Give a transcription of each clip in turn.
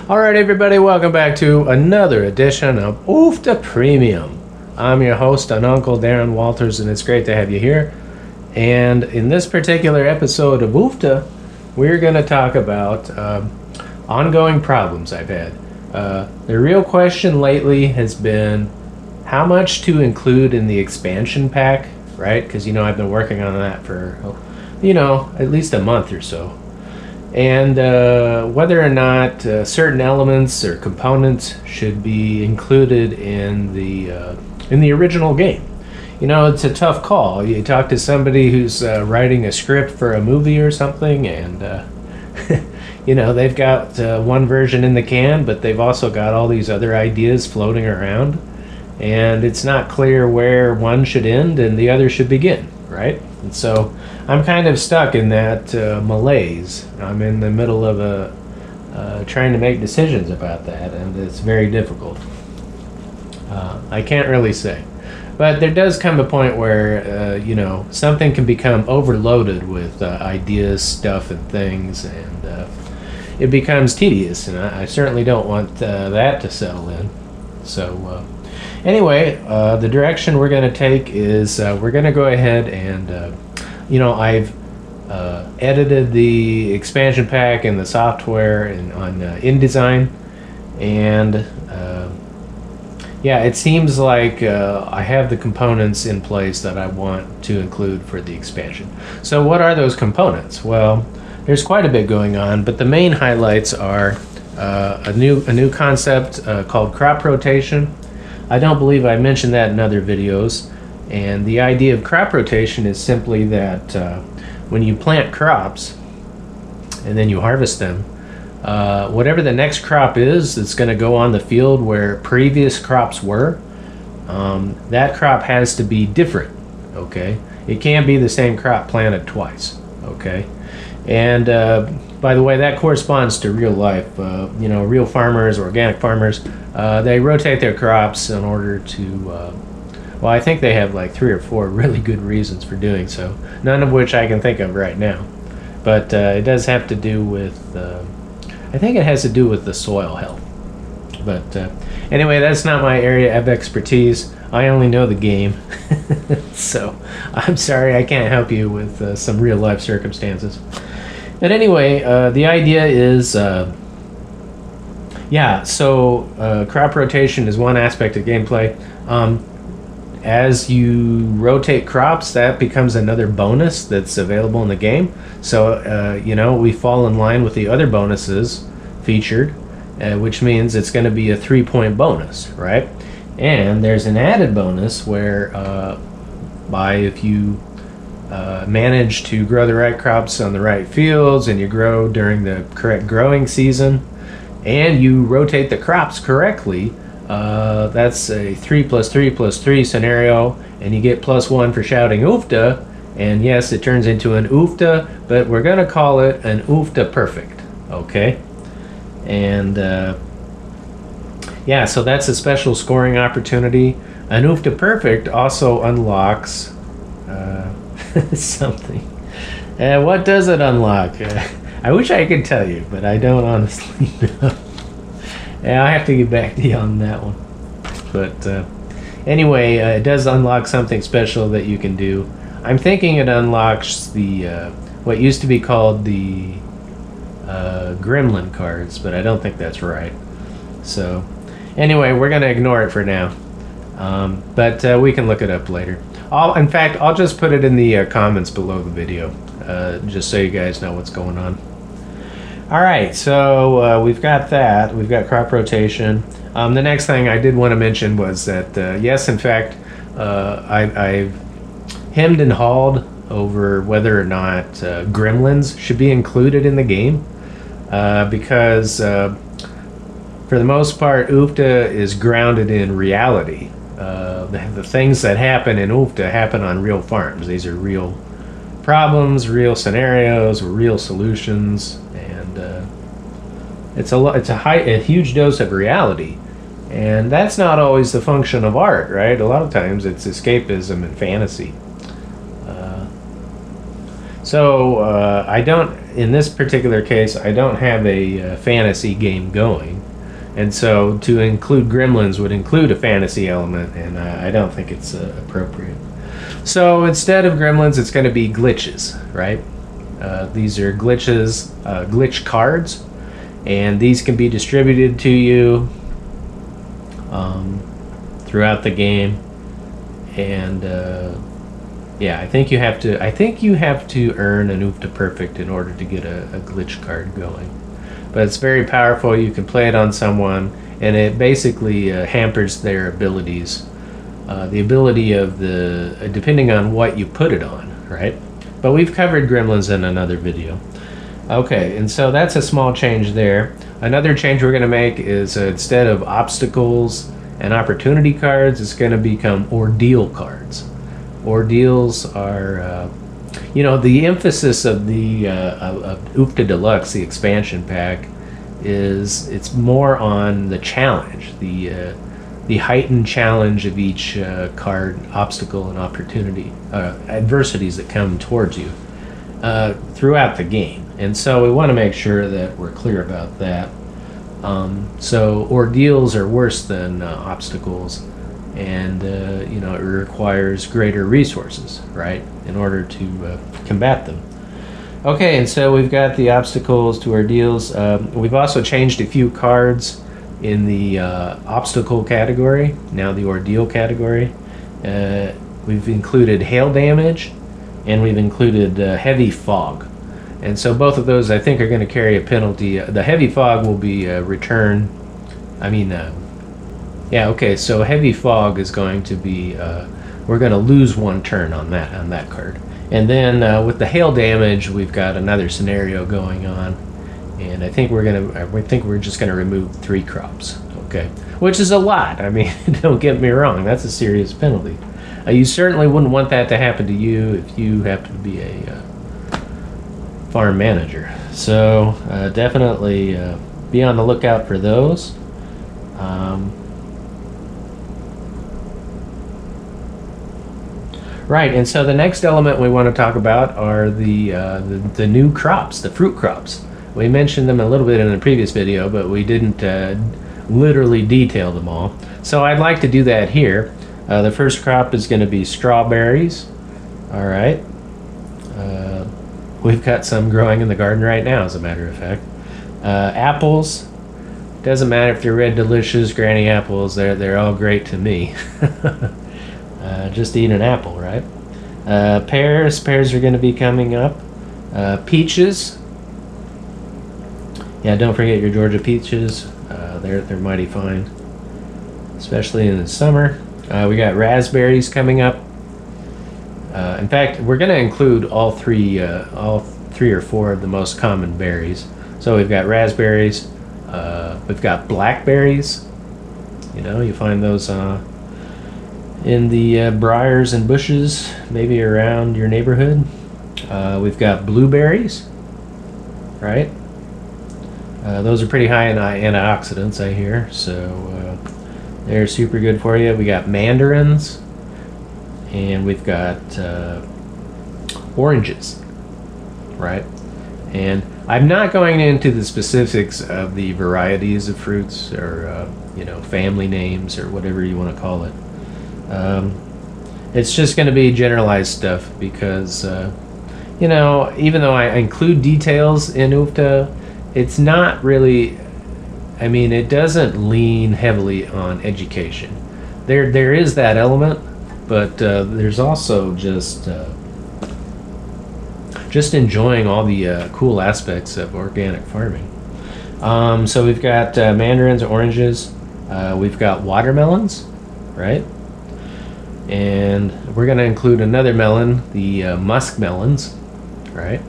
All right, everybody, welcome back to another edition of OOFDAH Premium. I'm your host and Uncle Darren Walters, and it's great to have you here. And in this particular episode of OOFDAH, we're going to talk about ongoing problems I've had. The real question lately has been how much to include in the expansion pack, right? Because, I've been working on that for, at least a month or so. And whether or not certain elements or components should be included in the original game. It's a tough call. You talk to somebody who's writing a script for a movie or something, and they've got one version in the can, but they've also got all these other ideas floating around, and it's not clear where one should end and the other should begin, right? And so I'm kind of stuck in that malaise. I'm in the middle of trying to make decisions about that, and it's very difficult. I can't really say. But there does come a point where, something can become overloaded with ideas, stuff, and things, and it becomes tedious, and I certainly don't want that to settle in. So anyway, the direction we're going to take is we're going to go ahead and, I've edited the expansion pack and the software on InDesign, and it seems like I have the components in place that I want to include for the expansion. So what are those components? Well, there's quite a bit going on, but the main highlights are a new concept called crop rotation. I don't believe I mentioned that in other videos, and the idea of crop rotation is simply that when you plant crops and then you harvest them, whatever the next crop is that's going to go on the field where previous crops were, that crop has to be different, okay? It can't be the same crop planted twice, okay? And by the way, that corresponds to real life. Real farmers, organic farmers, they rotate their crops in order to, I think they have like 3 or 4 really good reasons for doing so, none of which I can think of right now. But it does have to do with, I think it has to do with the soil health. But anyway, that's not my area of expertise. I only know the game. So I'm sorry I can't help you with some real life circumstances. But anyway, the idea is, crop rotation is one aspect of gameplay. As you rotate crops, that becomes another bonus that's available in the game. So, we fall in line with the other bonuses featured, which means it's going to be a 3-point bonus, right? And there's an added bonus where, if you manage to grow the right crops on the right fields, and you grow during the correct growing season, and you rotate the crops correctly, that's a 3 + 3 + 3 scenario, and you get +1 for shouting OOFDAH. And yes, it turns into an OOFDAH, but we're going to call it an OOFDAH Perfect, okay? And so that's a special scoring opportunity. An OOFDAH Perfect also unlocks something. What does it unlock? I wish I could tell you, but I don't honestly know. I have to get back to you on that one. But anyway, it does unlock something special that you can do. I'm thinking it unlocks the what used to be called the gremlin cards, but I don't think that's right. So anyway, we're going to ignore it for now. But we can look it up later. In fact, I'll just put it in the comments below the video, just so you guys know what's going on. All right, so we've got that. We've got crop rotation. The next thing I did want to mention was that, yes, in fact, I've hemmed and hawed over whether or not gremlins should be included in the game, because for the most part, OOFDAH is grounded in reality. The things that happen in OOFDAH happen on real farms. These are real problems, real scenarios, real solutions, and it's a huge dose of reality, and that's not always the function of art, right? A lot of times it's escapism and fantasy. So I don't in this particular case, I don't have a fantasy game going. And so to include gremlins would include a fantasy element, and I don't think it's appropriate. So instead of gremlins, it's going to be glitches, right? These are glitches, glitch cards, and these can be distributed to you throughout the game. And yeah, I think you have to earn an OOFDAH Perfect in order to get a glitch card going. But it's very powerful. You can play it on someone, and it basically hampers their abilities. The ability of depending on what you put it on, right? But we've covered gremlins in another video. Okay, and so that's a small change there. Another change we're going to make is instead of obstacles and opportunity cards, it's going to become ordeal cards. Ordeals are, the emphasis of the of OOFDAH Deluxe, the expansion pack, is it's more on the challenge, the heightened challenge of each card, obstacle and opportunity, adversities that come towards you throughout the game. And so we want to make sure that we're clear about that. So ordeals are worse than obstacles, and it requires greater resources, right, in order to combat them. Okay, and so we've got the obstacles to ordeals. We've also changed a few cards in the obstacle category, now the ordeal category. We've included hail damage, and we've included heavy fog. And so both of those, I think, are going to carry a penalty. The heavy fog will be so heavy fog is going to be, we're going to lose one turn on that card. And then with the hail damage, we've got another scenario going on, and I think we're just going to remove 3 crops, okay? Which is a lot. I mean, don't get me wrong, that's a serious penalty. You certainly wouldn't want that to happen to you if you happen to be a farm manager. So definitely be on the lookout for those. Right, and so the next element we want to talk about are the new crops, the fruit crops. We mentioned them a little bit in the previous video, but we didn't literally detail them all. So I'd like to do that here. The first crop is going to be strawberries. All right. We've got some growing in the garden right now, as a matter of fact. Apples. Doesn't matter if they're red delicious, granny apples. They're all great to me. Just eat an apple, right? Pears are going to be coming up. Peaches. Yeah, don't forget your Georgia peaches. They're mighty fine, especially in the summer. We got raspberries coming up. In fact, we're going to include all three or four of the most common berries. So we've got raspberries. We've got blackberries. You find those in the briars and bushes, maybe around your neighborhood. We've got blueberries, right? Those are pretty high in antioxidants, I hear, so they're super good for you. We got mandarins, and we've got oranges, right? And I'm not going into the specifics of the varieties of fruits or family names or whatever you want to call it. It's just going to be generalized stuff because even though I include details in OOFDAH, it's not really, it doesn't lean heavily on education. There is that element, but there's also just enjoying all the cool aspects of organic farming. So we've got mandarins, oranges, we've got watermelons, right? And we're going to include another melon, the musk melons, right?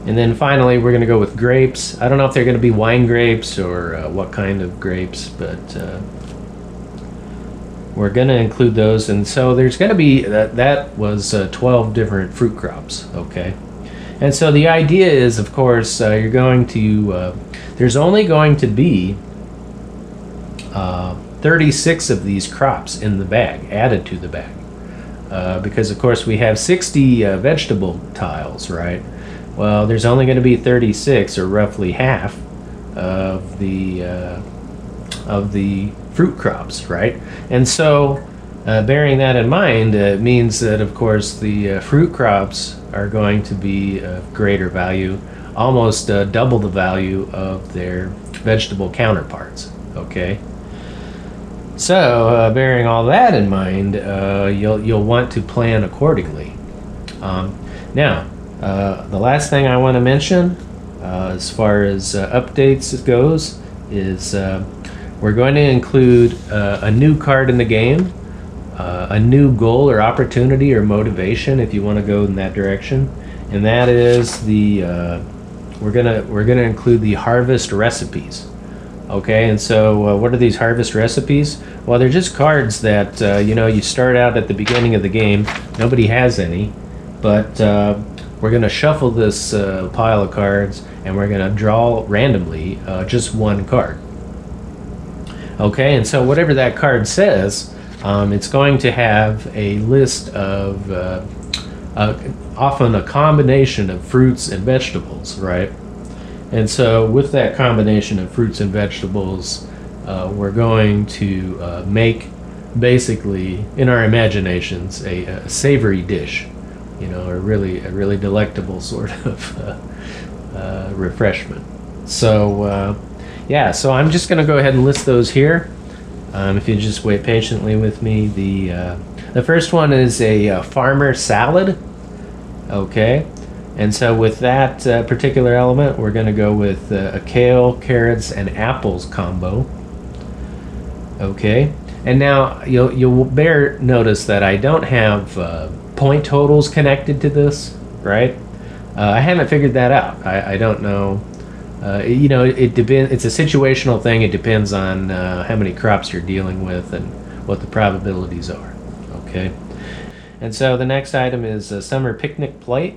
And then finally, we're going to go with grapes. I don't know if they're going to be wine grapes or what kind of grapes, but we're going to include those. And so there's going to be, that was 12 different fruit crops, okay? And so the idea is, of course, you're going to, there's only going to be 36 of these crops in the bag, added to the bag. Because, of course, we have 60 vegetable tiles, right? Well, there's only going to be 36, or roughly half, of the fruit crops, right? And so, bearing that in mind, it means that, of course, the fruit crops are going to be of greater value, almost double the value of their vegetable counterparts. Okay. So, bearing all that in mind, you'll want to plan accordingly. Now, the last thing I want to mention, as far as updates goes, is we're going to include a new card in the game, a new goal or opportunity or motivation, if you want to go in that direction, and that is the we're gonna include the harvest recipes. Okay, and so what are these harvest recipes? Well, they're just cards that you start out at the beginning of the game. Nobody has any, but we're going to shuffle this pile of cards, and we're going to draw randomly just one card. Okay, and so whatever that card says, it's going to have a list of often a combination of fruits and vegetables, right? And so with that combination of fruits and vegetables, we're going to make, basically, in our imaginations, a savory dish, a really delectable sort of refreshment. So so I'm just going to go ahead and list those here. If you just wait patiently with me, the first one is a farmer salad. Okay. And so with that particular element, we're going to go with a kale, carrots, and apples combo. Okay. And now you'll bear notice that I don't have point totals connected to this, right? I haven't figured that out. I don't know. It depends. It's a situational thing. It depends on how many crops you're dealing with and what the probabilities are. Okay. And so the next item is a summer picnic plate.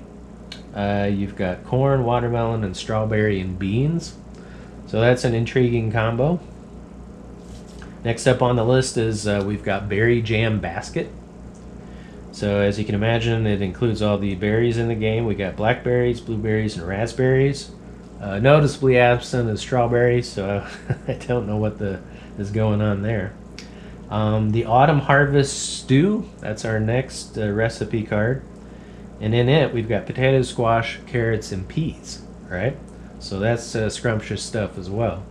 You've got corn, watermelon, and strawberry and beans. So that's an intriguing combo. Next up on the list is we've got berry jam basket. So as you can imagine, it includes all the berries in the game. We got blackberries, blueberries, and raspberries. Noticeably absent is strawberries, so I don't know what is going on there. The autumn harvest stew, that's our next recipe card. And in it, we've got potatoes, squash, carrots, and peas, right? So that's scrumptious stuff as well.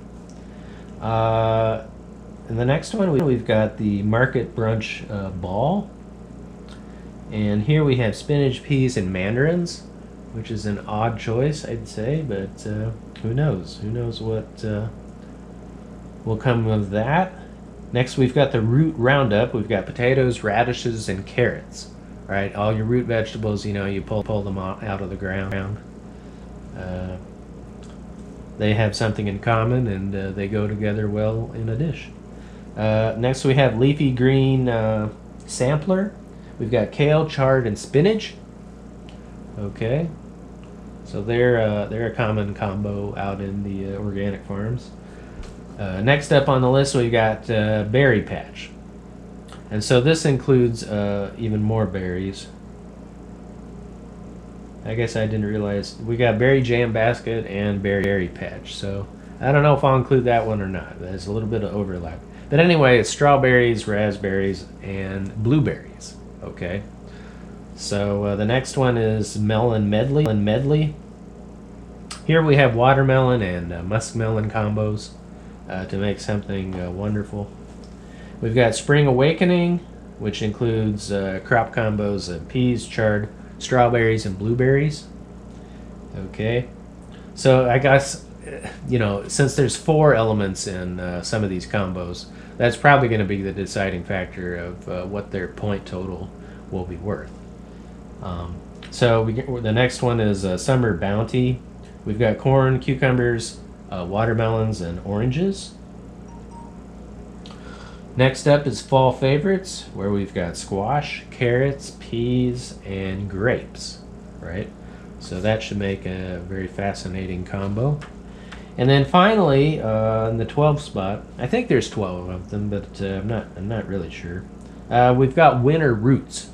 And the next one, we've got the market brunch ball. And here we have spinach, peas, and mandarins, which is an odd choice, I'd say, but who knows? Who knows what will come of that? Next, we've got the root roundup. We've got potatoes, radishes, and carrots. Right, all your root vegetables, you pull them out of the ground. They have something in common, and they go together well in a dish. Next, we have leafy green sampler. We've got kale, chard, and spinach. Okay, so they're a common combo out in the organic farms. Next up on the list, we've got berry patch. And so this includes even more berries. I guess I didn't realize we got berry jam basket and berry patch. So I don't know if I'll include that one or not. There's a little bit of overlap. But anyway, it's strawberries, raspberries, and blueberries. Okay. So the next one is melon medley. Here we have watermelon and muskmelon combos to make something wonderful. We've got Spring Awakening, which includes crop combos of peas, chard, strawberries, and blueberries. Okay. So I guess, since there's 4 elements in some of these combos, that's probably going to be the deciding factor of what their point total will be worth. So the next one is Summer Bounty. We've got corn, cucumbers, watermelons, and oranges. Next up is Fall Favorites, where we've got squash, carrots, peas, and grapes, right? So that should make a very fascinating combo. And then finally, in the 12th spot, I think there's 12 of them, but I'm not really sure. We've got winter roots.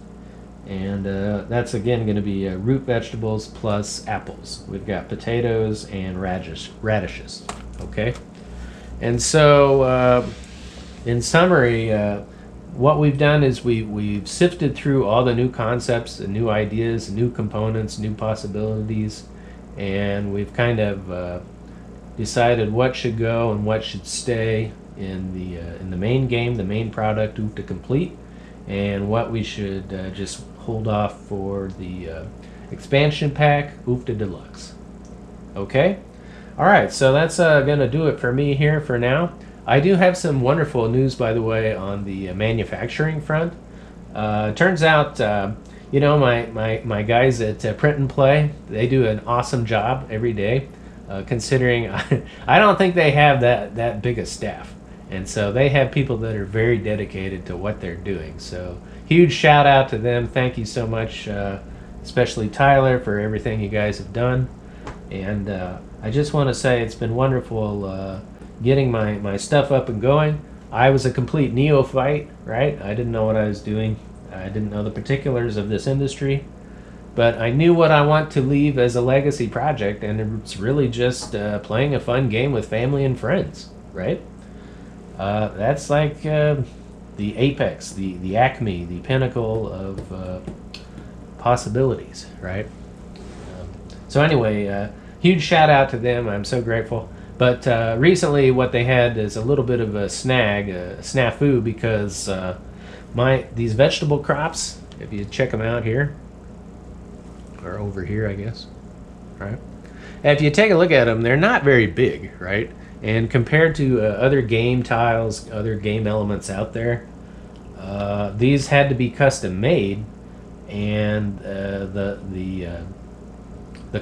And that's again going to be root vegetables plus apples. We've got potatoes and radishes. Okay, and so in summary, what we've done is we've sifted through all the new concepts, the new ideas, new components, new possibilities, and we've kind of decided what should go and what should stay in the main game, the main product, OOFDAH Complete, and what we should just hold off for the expansion pack, OOFDAH Deluxe. Okay? Alright, so that's going to do it for me here for now. I do have some wonderful news, by the way, on the manufacturing front. Turns out, you know, my guys at Print and Play, they do an awesome job every day, considering I don't think they have that big a staff. And so they have people that are very dedicated to what they're doing. So huge shout out to them. Thank you so much, especially Tyler, for everything you guys have done. And I just want to say it's been wonderful getting my stuff up and going. I was a complete neophyte, right? I didn't know what I was doing. I didn't know the particulars of this industry. But I knew what I want to leave as a legacy project, and it's really just playing a fun game with family and friends, right? That's like the apex, the acme, the pinnacle of possibilities, right? So anyway, huge shout out to them. I'm so grateful. But recently what they had is a little bit of a snafu, because these vegetable crops, if you check them out here, or over here, I guess, right? If you take a look at them, they're not very big, right? And compared to other game tiles, other game elements out there, these had to be custom made, and the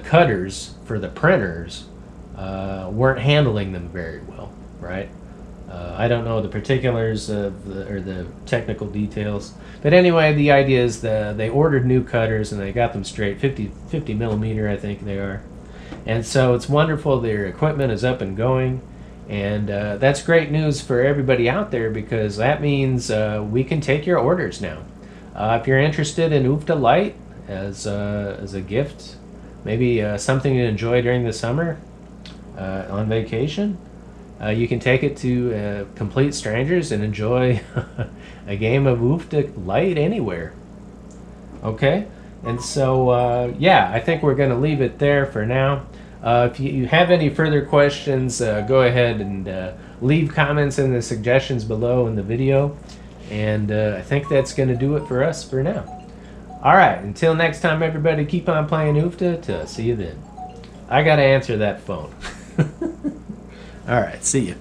cutters for the printers weren't handling them very well, right? I don't know the particulars of the technical details, but anyway, the idea is they ordered new cutters and they got them straight, 50 millimeter, I think they are. And so it's wonderful. Their equipment is up and going, and that's great news for everybody out there, because that means we can take your orders now. If you're interested in OOFDAH Lite as a gift, maybe something to enjoy during the summer on vacation, you can take it to complete strangers and enjoy a game of OOFDAH Lite anywhere. Okay? And so, yeah, I think we're going to leave it there for now. If you have any further questions, go ahead and leave comments in the suggestions below in the video. And I think that's going to do it for us for now. Alright, until next time, everybody, keep on playing OOFDAH. Till see you then. I got to answer that phone. Alright, see you.